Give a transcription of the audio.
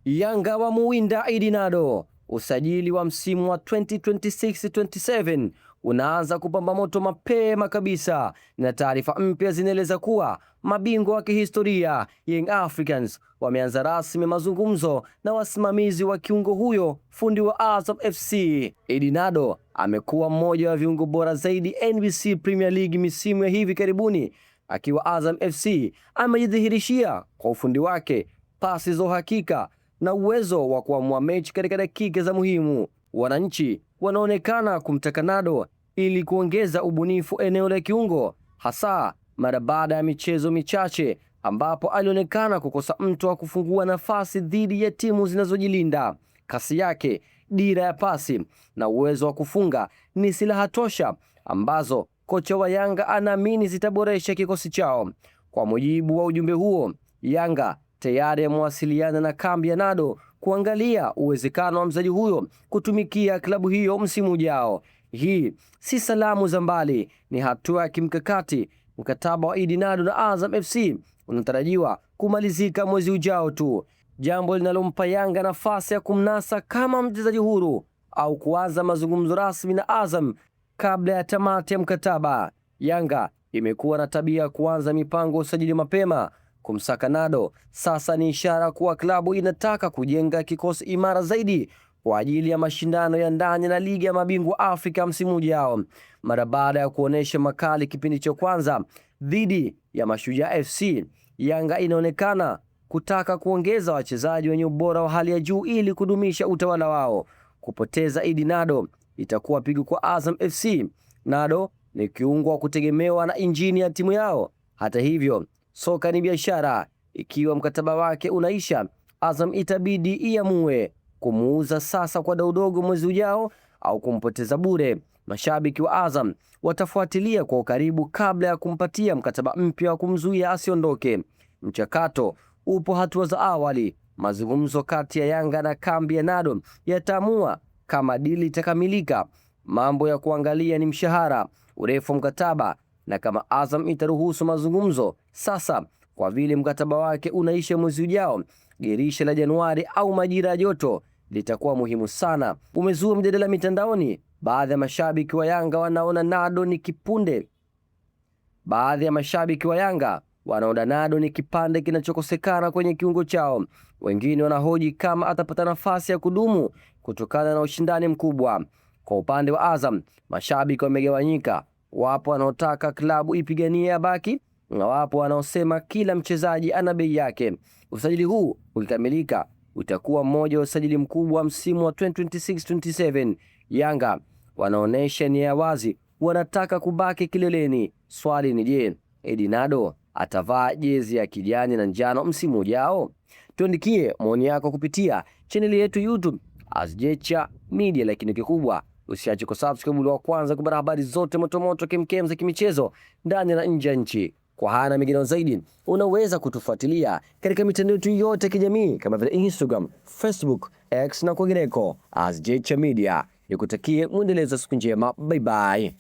Yanga wa muwinda Edinado. Usajili wa msimu wa 2026-27 unaanza kupamba moto mapema kabisa, na taarifa mpya zinaeleza kuwa mabingwa wa kihistoria Young Africans wameanza rasmi mazungumzo na wasimamizi wa kiungo huyo, fundi wa Azam FC. Edinado amekuwa mmoja wa viungo bora zaidi NBC Premier League misimu ya hivi karibuni. Akiwa Azam FC amejidhihirishia kwa ufundi wake, pasi za uhakika na uwezo wa kuamua mechi katika dakika za muhimu. Wananchi wanaonekana kumtaka Nado ili kuongeza ubunifu eneo la kiungo, hasa mara baada ya michezo michache ambapo alionekana kukosa mtu wa kufungua nafasi dhidi ya timu zinazojilinda. Kasi yake, dira ya pasi na uwezo wa kufunga ni silaha tosha ambazo kocha wa Yanga anaamini zitaboresha kikosi chao. Kwa mujibu wa ujumbe huo, Yanga tayari amewasiliana na kambi ya Nado kuangalia uwezekano wa mchezaji huyo kutumikia klabu hiyo msimu ujao. Hii si salamu za mbali, ni hatua ya kimkakati. Mkataba wa Edinado na Azam FC unatarajiwa kumalizika mwezi ujao tu, jambo linalompa Yanga nafasi ya kumnasa kama mchezaji huru au kuanza mazungumzo rasmi na Azam kabla ya tamati ya mkataba. Yanga imekuwa na tabia kuanza mipango usajili mapema. Kumsaka Nado sasa ni ishara kuwa klabu inataka kujenga kikosi imara zaidi kwa ajili ya mashindano ya ndani na ligi ya mabingwa Afrika msimu ujao. Mara baada ya kuonesha makali kipindi cha kwanza dhidi ya Mashujaa FC, Yanga inaonekana kutaka kuongeza wachezaji wenye ubora wa hali ya juu ili kudumisha utawala wao. Kupoteza Edinado itakuwa pigo kwa Azam FC. Nado ni kiungo wa kutegemewa na injini ya timu yao. Hata hivyo, soka ni biashara. Ikiwa mkataba wake unaisha, Azam itabidi iamue kumuuza sasa kwa daudogo mwezi ujao au kumpoteza bure. Mashabiki wa Azam watafuatilia kwa ukaribu kabla ya kumpatia mkataba mpya wa kumzuia asiondoke. Mchakato upo hatua za awali. Mazungumzo kati ya Yanga na kambi ya Nado yataamua kama dili itakamilika. Mambo ya kuangalia ni mshahara, urefu wa mkataba na kama Azam itaruhusu mazungumzo sasa. Kwa vile mkataba wake unaisha mwezi ujao, dirisha la Januari au majira ya joto litakuwa muhimu sana. Umezua mjadala mitandaoni. Baadhi ya mashabiki wa Yanga wanaona Nado ni kipunde. Baadhi ya mashabiki wa Yanga wanaona Nado ni kipande kinachokosekana kwenye kiungo chao. Wengine wanahoji kama atapata nafasi ya kudumu kutokana na ushindani mkubwa. Kwa upande wa Azam, mashabiki wamegawanyika. Wapo wanaotaka klabu ipiganie abaki na wapo wanaosema kila mchezaji ana bei yake. Usajili huu ukikamilika utakuwa mmoja wa usajili mkubwa msimu wa 2026-27. Yanga wanaonesha nia wazi, wanataka kubaki kileleni. Swali ni je, Edinado atavaa jezi ya kijani na njano msimu ujao? Tuandikie maoni yako kupitia channel yetu YouTube Azjecha Media, lakini kikubwa usiache kusubscribe ili wa kwanza kupata habari zote motomoto kemkem za kimichezo ndani na nje ya nchi. Kwa hana mengine zaidi, unaweza kutufuatilia katika mitandao yetu yote ya kijamii kama vile Instagram, Facebook, X na kwingineko. Azjecha Media, nikutakie muendelezo siku njema. Bye bye.